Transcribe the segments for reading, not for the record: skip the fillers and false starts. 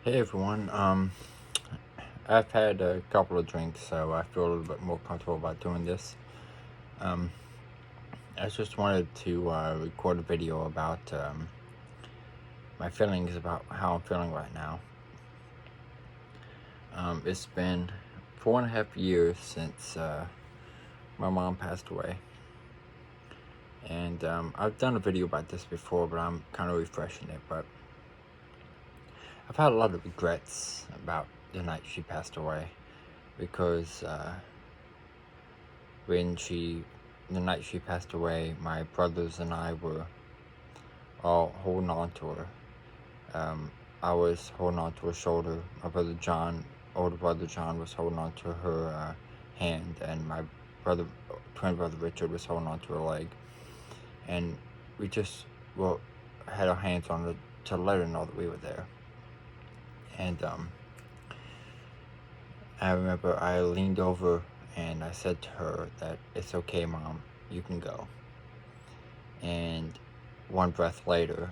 Hey everyone, I've had a couple of drinks, so I feel a little bit more comfortable about doing this. Um, I just wanted to record a video about my feelings about how I'm feeling right now. It's been 4.5 years since my mom passed away, and I've done a video about this before, but I'm kind of refreshing it. But I've had a lot of regrets about the night she passed away because when the night she passed away, my brothers and I were all holding on to her. I was holding on to her shoulder. My brother John, older brother John, was holding on to her hand, and my twin brother Richard, was holding on to her leg. And we just had our hands on her to let her know that we were there. And I remember I leaned over and I said to her that it's okay, Mom, you can go. And one breath later,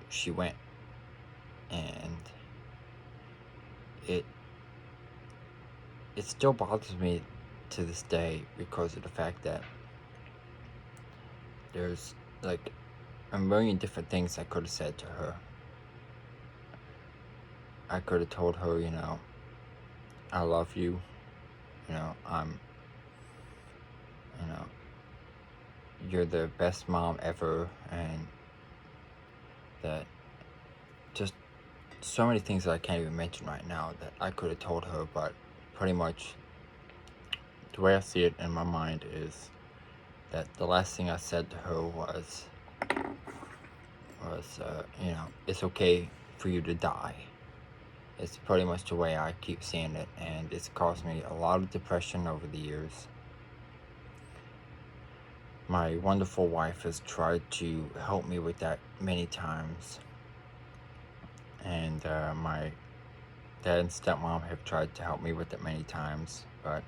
she went. And it still bothers me to this day because of the fact that there's like a million different things I could have said to her. I could have told her, I love you, you know, you're the best mom ever, and that just so many things that I can't even mention right now that I could have told her, but pretty much the way I see it in my mind is that the last thing I said to her was, it's okay for you to die. It's pretty much the way I keep seeing it, and it's caused me a lot of depression over the years. My wonderful wife has tried to help me with that many times, and my dad and stepmom have tried to help me with it many times, but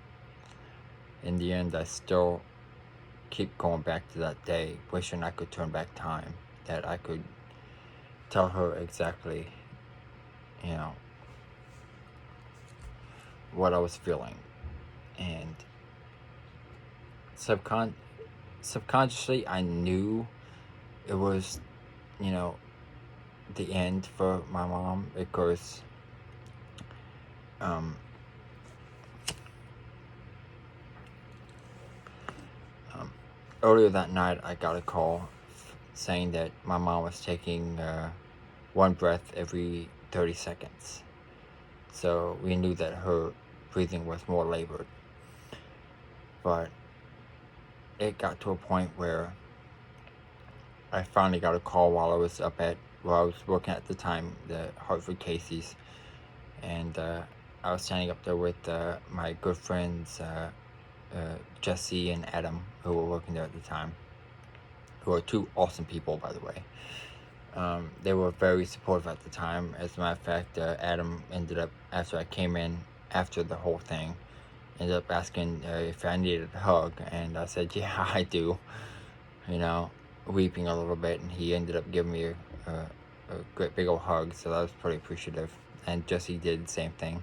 in the end, I still keep going back to that day, wishing I could turn back time, that I could tell her exactly, you know, what I was feeling. And subconsciously, I knew it was, the end for my mom because um, earlier that night I got a call saying that my mom was taking one breath every 30 seconds. So we knew that her breathing was more labored. But it got to a point where I finally got a call while I was working at the time, the Hartford Casey's, and I was standing up there with my good friends Jesse and Adam, who were working there at the time, who are two awesome people, by the way. They were very supportive at the time. As a matter of fact, Adam ended up, after I came in, after the whole thing, ended up asking if I needed a hug, and I said, yeah, I do, weeping a little bit, and he ended up giving me a great big old hug, so that was pretty appreciative, and Jesse did the same thing.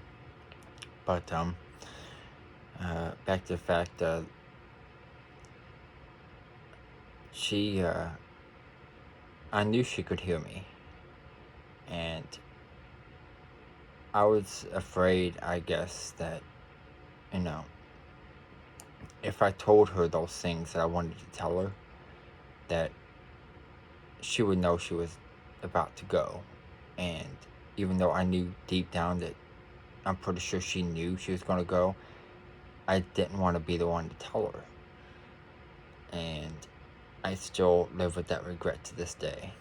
But back to the fact, I knew she could hear me, and I was afraid, I guess, that, if I told her those things that I wanted to tell her, that she would know she was about to go. And even though I knew deep down that I'm pretty sure she knew she was going to go, I didn't want to be the one to tell her. And I still live with that regret to this day.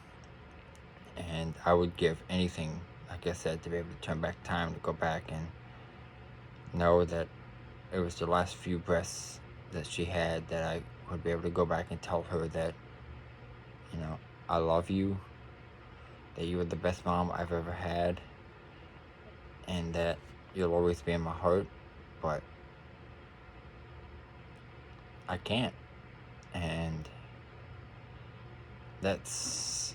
And I would give anything, like I said, to be able to turn back time, to go back and know that it was the last few breaths that she had, that I would be able to go back and tell her that, I love you, that you were the best mom I've ever had, and that you'll always be in my heart. But I can't. And that's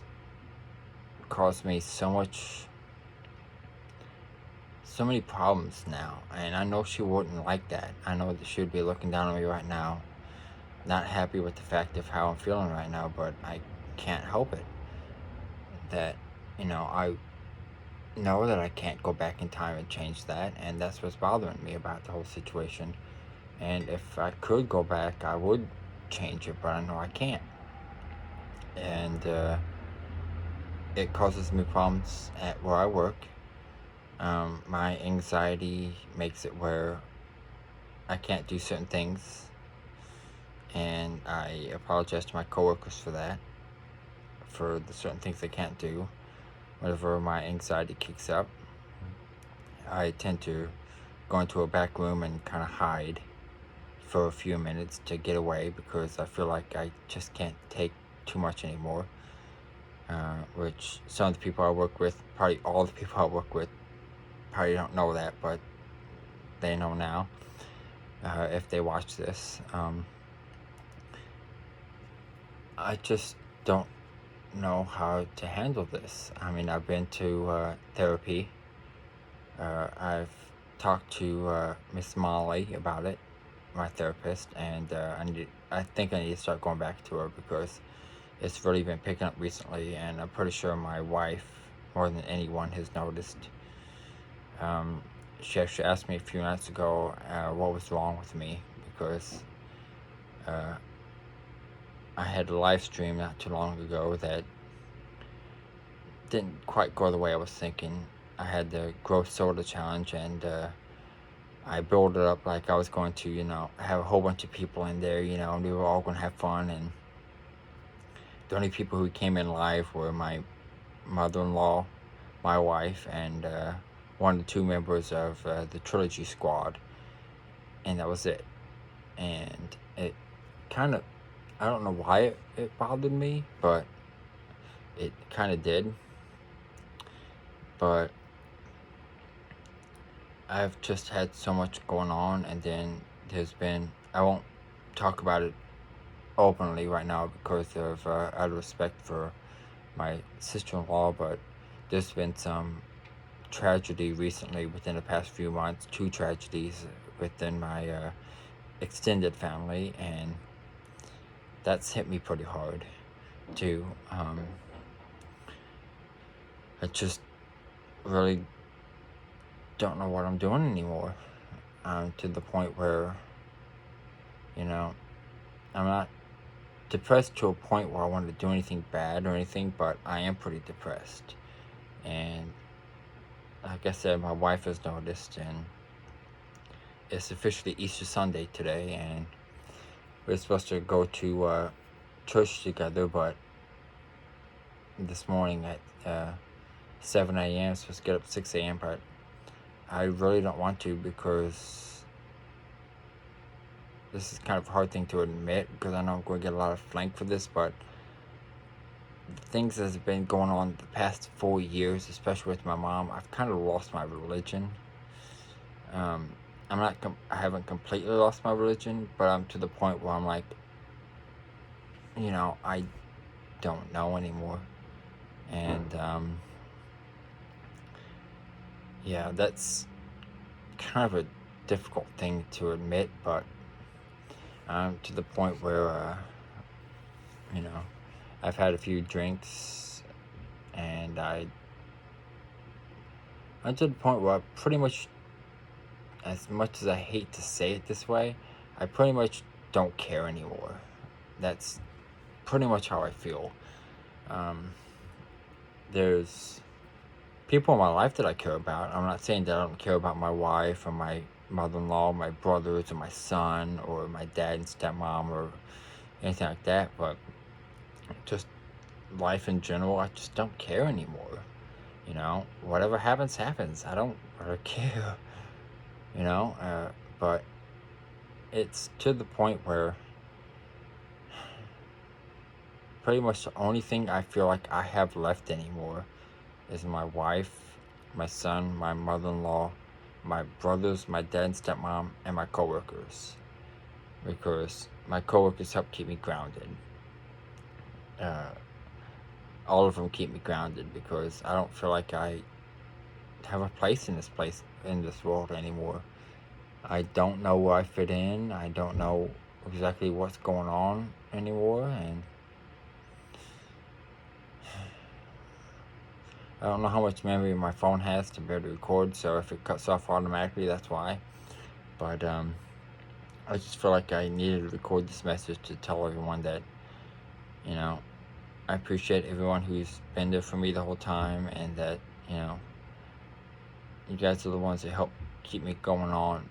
caused me so much so many problems now, and I know she wouldn't like that. I know that she would be looking down on me right now, not happy with the fact of how I'm feeling right now, but I can't help it. That, I know that I can't go back in time and change that, and that's what's bothering me about the whole situation. And if I could go back, I would change it, but I know I can't. And it causes me problems at where I work. My anxiety makes it where I can't do certain things, and I apologize to my coworkers for that, for the certain things they can't do. Whenever my anxiety kicks up, I tend to go into a back room and kind of hide for a few minutes to get away, because I feel like I just can't take too much anymore. Which some of the people I work with, probably all the people I work with, probably don't know that, but they know now if they watch this. I just don't know how to handle this. I mean, I've been to therapy. I've talked to Miss Molly about it, my therapist, and I think I need to start going back to her, because it's really been picking up recently, and I'm pretty sure my wife, more than anyone, has noticed. She actually asked me a few nights ago what was wrong with me, because I had a live stream not too long ago that didn't quite go the way I was thinking. I had the growth soda challenge, and I built it up like I was going to, have a whole bunch of people in there, and we were all going to have fun. And the only people who came in live were my mother-in-law, my wife, and one of the two members of the Trilogy Squad. And that was it. And it kind of, I don't know why it bothered me, but it kind of did. But I've just had so much going on, and then I won't talk about it openly right now because of out of respect for my sister-in-law, but there's been some tragedy recently within the past few months, 2 tragedies within my extended family, and that's hit me pretty hard too. I just really don't know what I'm doing anymore, to the point where, I'm not depressed to a point where I want to do anything bad or anything, but I am pretty depressed. And like I said, my wife has noticed, and it's officially Easter Sunday today, and we're supposed to go to church together, but this morning at 7 a.m. I'm supposed to get up at 6 a.m., but I really don't want to, because this is kind of a hard thing to admit, because I know I'm going to get a lot of flack for this, but the things that have been going on the past 4 years, especially with my mom, I've kind of lost my religion. I haven't completely lost my religion, but I'm to the point where I'm like, I don't know anymore. And yeah, that's kind of a difficult thing to admit, but I'm to the point where I've had a few drinks, and I'm to the point where I pretty much as I hate to say it this way, I pretty much don't care anymore. That's pretty much how I feel. There's people in my life that I care about. I'm not saying that I don't care about my wife or my mother-in-law, my brothers, or my son, or my dad and stepmom, or anything like that, but just life in general, I just don't care anymore. Whatever happens, happens. I don't really care. But it's to the point where pretty much the only thing I feel like I have left anymore is my wife, my son, my mother-in-law, my brothers, my dad and stepmom, and my coworkers. Because my coworkers help keep me grounded. All of them keep me grounded, because I don't feel like I have a place in this world anymore. I don't know where I fit in. I don't know exactly what's going on anymore, and I don't know how much memory my phone has to be able to record, so if it cuts off automatically, that's why. But I just feel like I needed to record this message to tell everyone that, you know, I appreciate everyone who's been there for me the whole time, and that, you know, you guys are the ones that help keep me going on.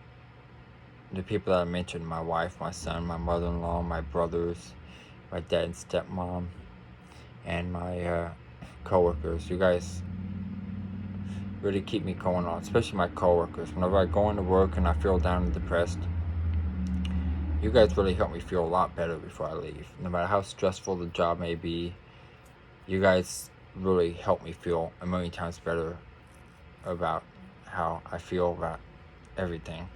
The people that I mentioned, my wife, my son, my mother-in-law, my brothers, my dad and stepmom, and my coworkers. You guys really keep me going on, especially my coworkers. Whenever I go into work and I feel down and depressed, you guys really help me feel a lot better before I leave. No matter how stressful the job may be, you guys really help me feel a million times better about how I feel about everything.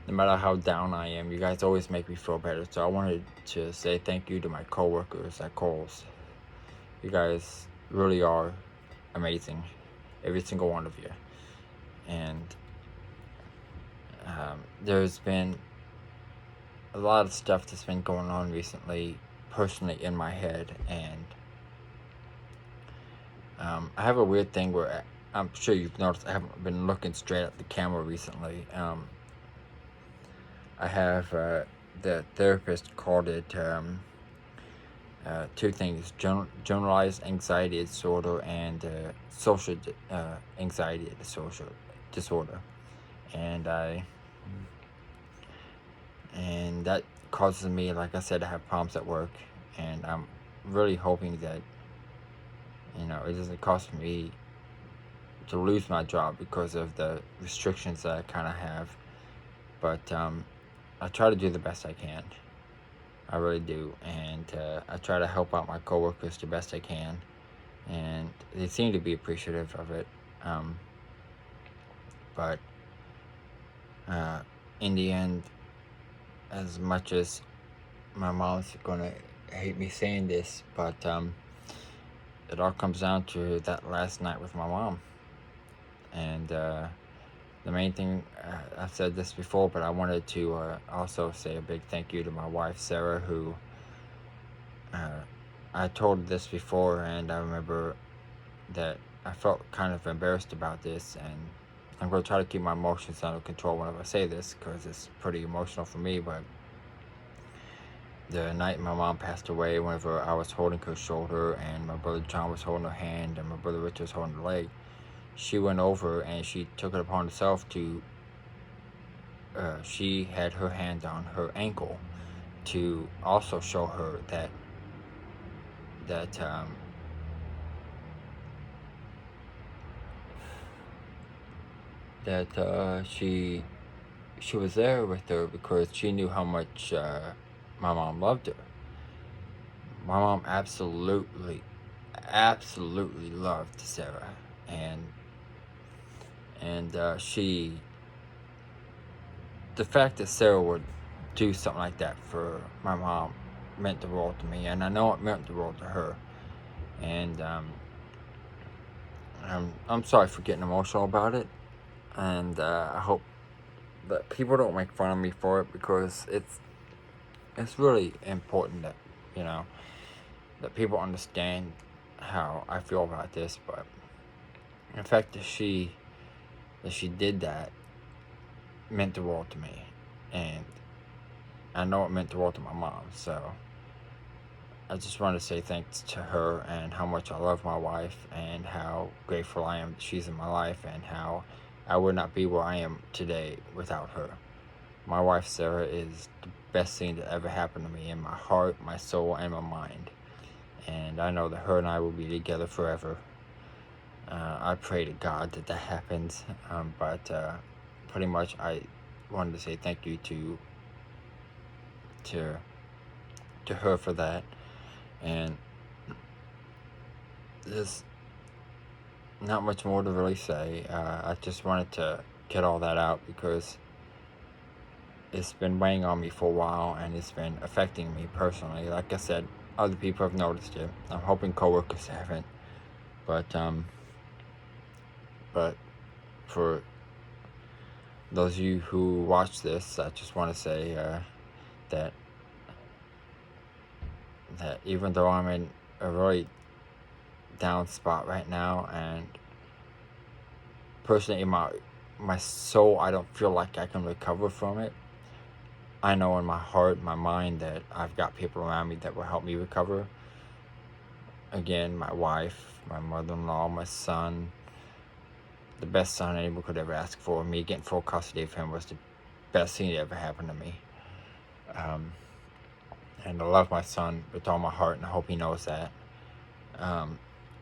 No matter how down I am, you guys always make me feel better. So I wanted to say thank you to my coworkers at Kohl's. You guys really are amazing, every single one of you. And there's been a lot of stuff that's been going on recently, personally in my head, and I have a weird thing where I'm sure you've noticed I haven't been looking straight at the camera recently. I have the therapist called it two things: generalized anxiety disorder and social anxiety disorder, and that causes me, like I said, to have problems at work, and I'm really hoping that, you know, it doesn't cause me to lose my job because of the restrictions that I kind of have. But I try to do the best I can. I really do, and I try to help out my coworkers the best I can, and they seem to be appreciative of it. But in the end, as much as my mom's gonna hate me saying this, but it all comes down to that last night with my mom. And the main thing, I've said this before, but I wanted to also say a big thank you to my wife, Sarah, who I told this before, and I remember that I felt kind of embarrassed about this, and I'm going to try to keep my emotions under control whenever I say this, because it's pretty emotional for me. But the night my mom passed away, whenever I was holding her shoulder, and my brother John was holding her hand, and my brother Richard was holding her leg, she went over and she took it upon herself to, she had her hand on her ankle to also show her that she was there with her because she knew how much my mom loved her. My mom absolutely loved Sarah, and the fact that Sarah would do something like that for my mom meant the world to me, and I know it meant the world to her. And I'm sorry for getting emotional about it, and I hope that people don't make fun of me for it, because it's really important that, you know, that people understand how I feel about this. But the fact that she did that meant the world to me, and I know it meant the world to my mom. So I just want to say thanks to her, and how much I love my wife, and how grateful I am that she's in my life, and how I would not be where I am today without her. My wife, Sarah, is the best thing that ever happened to me in my heart, my soul, and my mind. And I know that her and I will be together forever. I pray to God that happens. But pretty much I wanted to say thank you to her for that. And there's not much more to really say. I just wanted to get all that out, because it's been weighing on me for a while, and it's been affecting me personally. Like I said, other people have noticed it. I'm hoping coworkers haven't. But But for those of you who watch this, I just want to say that even though I'm in a really down spot right now, and personally in my soul, I don't feel like I can recover from it. I know in my heart, my mind, that I've got people around me that will help me recover. Again, my wife, my mother-in-law, my son, the best son anyone could ever ask for. Me getting full custody of him was the best thing that ever happened to me. And I love my son with all my heart, and I hope he knows that.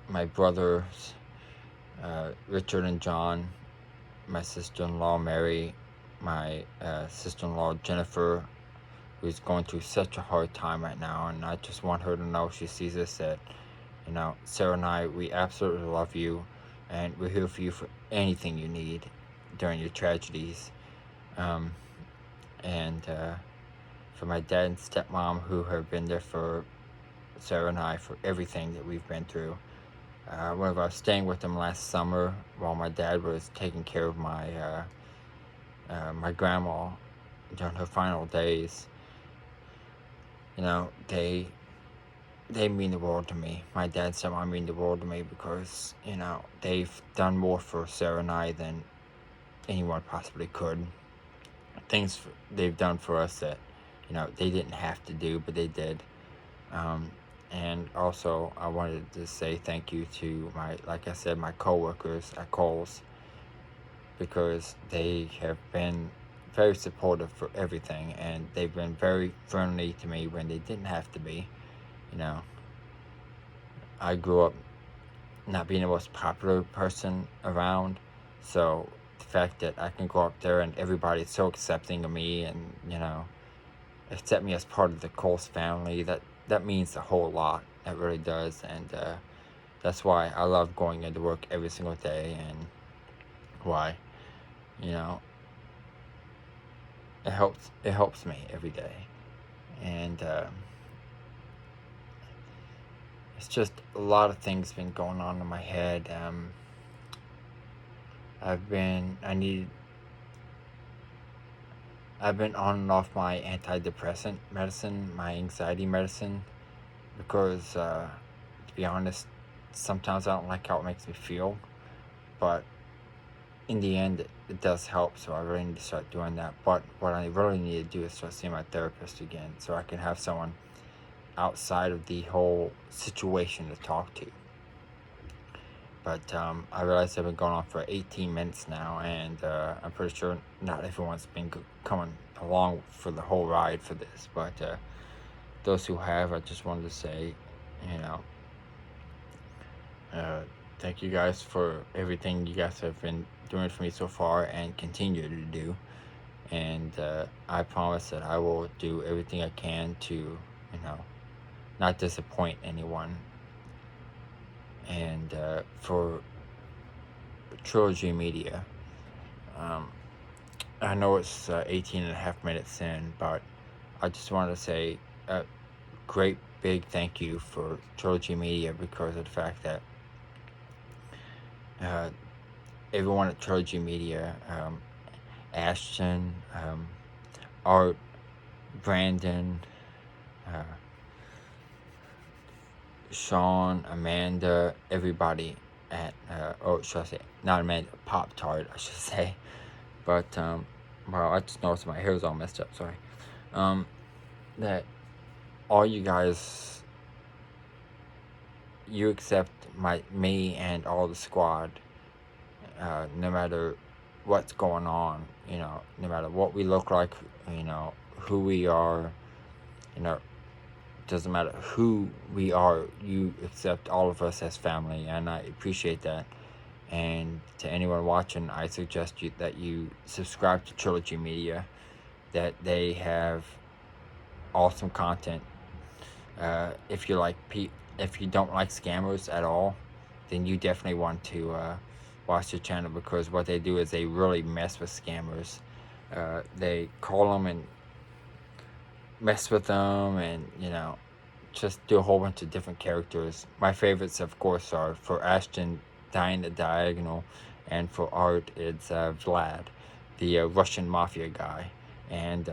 My brothers, Richard and John, my sister-in-law Mary, my sister-in-law Jennifer, who's going through such a hard time right now, and I just want her to know, if she sees this, that, you know, Sarah and I, we absolutely love you, and we're here for you for anything you need during your tragedies. And for my dad and stepmom, who have been there for Sarah and I for everything that we've been through. Whenever I was staying with them last summer, while my dad was taking care of my my grandma during her final days, you know, they mean the world to me. My dad and stepmom mean the world to me because, you know, they've done more for Sarah and I than anyone possibly could. Things they've done for us that, you know, they didn't have to do, but they did. And also, I wanted to say thank you to like I said, my co-workers at Kohl's, because they have been very supportive for everything, and they've been very friendly to me when they didn't have to be. You know, I grew up not being the most popular person around, so the fact that I can go up there and everybody's so accepting of me, and, you know, accept me as part of the Kohl's family, that means a whole lot. It really does. And that's why I love going into work every single day, and why, you know, it helps me every day. And it's just a lot of things been going on in my head. I've been on and off my antidepressant medicine, my anxiety medicine, because, to be honest, sometimes I don't like how it makes me feel, but in the end, it does help, so I really need to start doing that. But what I really need to do is start seeing my therapist again, so I can have someone outside of the whole situation to talk to. But I realize I've been going on for 18 minutes now, and I'm pretty sure not everyone's been coming along for the whole ride for this. But those who have, I just wanted to say, you know, thank you guys for everything you guys have been doing for me so far and continue to do. And I promise that I will do everything I can to, you know, not disappoint anyone. And for Trilogy Media, I know it's 18 and a half minutes in, but I just wanted to say a great big thank you for Trilogy Media, because of the fact that everyone at Trilogy Media, Ashton, Art, Brandon, Sean, Amanda, everybody at, or should I say, not Amanda, Pop Tart, I should say. But, well, I just noticed my hair's all messed up, sorry. That all you guys, you accept me and all the squad, no matter what's going on, you know, no matter what we look like, you know, who we are, you know, doesn't matter who we are, you accept all of us as family, and I appreciate that. And to anyone watching, I suggest that you subscribe to Trilogy Media, that they have awesome content. If you don't like scammers at all, then you definitely want to watch the channel, because what they do is they really mess with scammers. They call them and mess with them, and, you know, just do a whole bunch of different characters. My favorites, of course, are for Ashton dying the diagonal, and for art, it's Vlad, the Russian mafia guy, and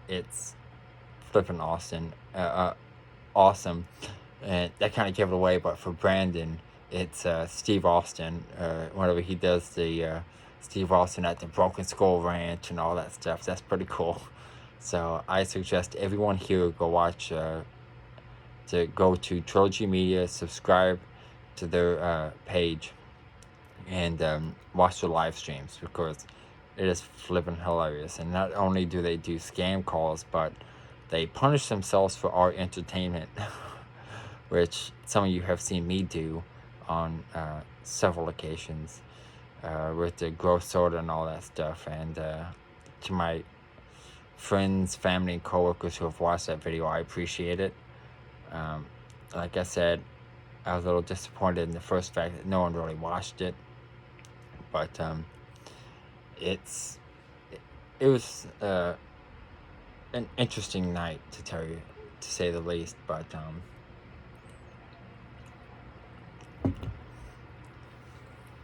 it's flipping awesome, and that kind of gave it away. But for Brandon, it's Steve Austin. Whenever he does the Steve Austin at the Broken Skull Ranch and all that stuff, that's pretty cool. So I suggest everyone here go watch. To go to Trilogy Media, subscribe to their page, and watch the live streams, because it is flipping hilarious. And not only do they do scam calls, but they punish themselves for our entertainment, which some of you have seen me do on several occasions with the gross soda and all that stuff. And to my friends, family, and coworkers who have watched that video, I appreciate it. Like I said, I was a little disappointed in the first fact that no one really watched it, but it was an interesting night, to say the least. But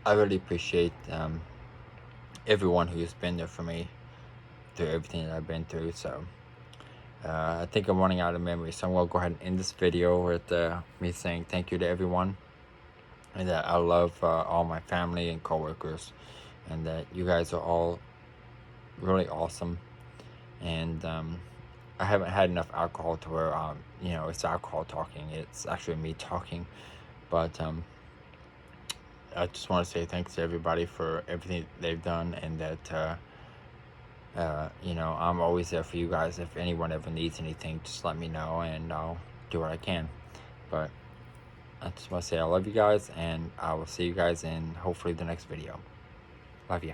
I really appreciate everyone who's been there for me through everything that I've been through. So I think I'm running out of memory, so I'm going to go ahead and end this video with me saying thank you to everyone, and that I love all my family and coworkers, and that you guys are all really awesome. And I haven't had enough alcohol to where it's alcohol talking. It's actually me talking. But I just want to say thanks to everybody for everything they've done, and that I'm always there for you guys. If anyone ever needs anything, just let me know, and I'll do what I can. But I just want to say I love you guys, and I will see you guys in hopefully the next video. Love you.